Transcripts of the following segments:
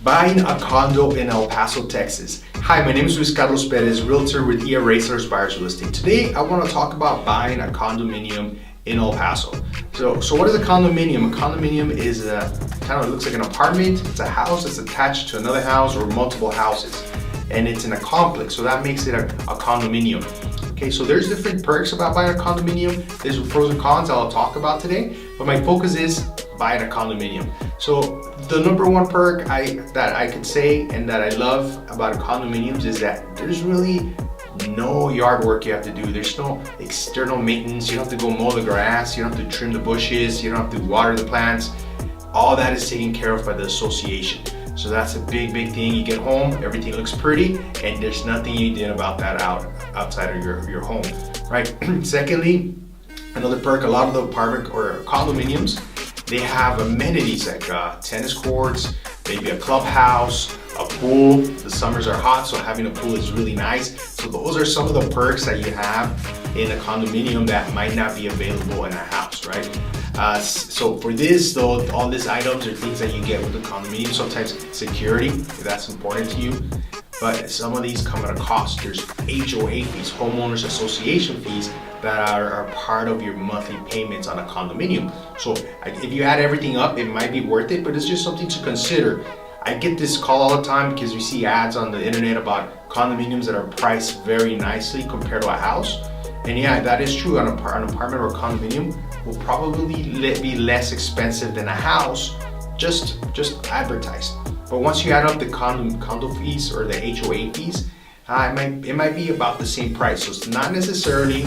Buying a condo in El Paso, Texas. Hi, my name is Luis Carlos Perez, realtor with Resler's Buyers Real Estate. Today, I want to talk about buying a condominium in El Paso. So what is a condominium? A condominium is it looks like an apartment. It's a house that's attached to another house or multiple houses. And it's in a complex, so that makes it a condominium. Okay, so there's different perks about buying a condominium. There's pros and cons I'll talk about today, but my focus is buying a condominium. So the number one perk that I could say and that I love about condominiums is that there's really no yard work you have to do. There's no external maintenance. You don't have to go mow the grass. You don't have to trim the bushes. You don't have to water the plants. All that is taken care of by the association. So that's a big thing. You get home, everything looks pretty, and there's nothing you did about that outside of your home, right? Secondly, another perk, a lot of the apartment or condominiums, they have amenities like tennis courts, maybe a clubhouse, a pool. The summers are hot, so having a pool is really nice. So those are some of the perks that you have in a condominium that might not be available in a house, right? So for this though, all these items are things that you get with the condominium. Sometimes security, if that's important to you, but some of these come at a cost. There's HOA fees, homeowners association fees, that are part of your monthly payments on a condominium. So if you add everything up, it might be worth it, but it's just something to consider. I get this call all the time because we see ads on the internet about condominiums that are priced very nicely compared to a house. And yeah, that is true. An apartment or a condominium will probably be less expensive than a house, just advertised. But once you add up the condo fees or the HOA fees, it might be about the same price. So it's not necessarily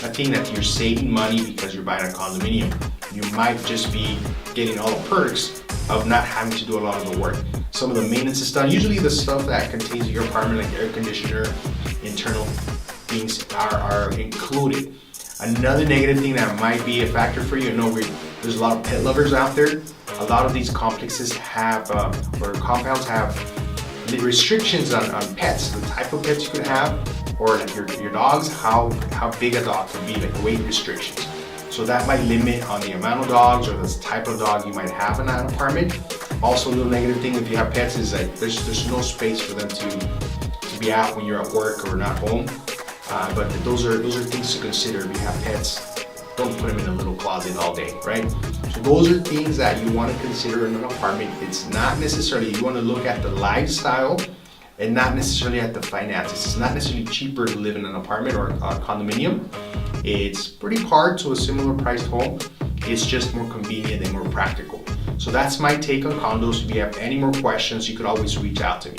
a thing that you're saving money because you're buying a condominium. You might just be getting all the perks of not having to do a lot of the work. Some of the maintenance is done. Usually the stuff that contains your apartment, like air conditioner, internal things are included. Another negative thing that might be a factor for you, I know there's a lot of pet lovers out there. A lot of these complexes have, or compounds have, the restrictions on pets, the type of pets you can have, or like your dogs, how big a dog can be, like weight restrictions. So that might limit on the amount of dogs or the type of dog you might have in an apartment. Also, a little negative thing if you have pets is that there's no space for them to be out when you're at work or not home. But those are things to consider. If you have pets, don't put them in a little closet all day, right? So those are things that you want to consider in an apartment. It's not necessarily, you want to look at the lifestyle and not necessarily at the finances. It's not necessarily cheaper to live in an apartment or a condominium. It's pretty hard to a similar priced home. It's just more convenient and more practical. So that's my take on condos. If you have any more questions, you could always reach out to me.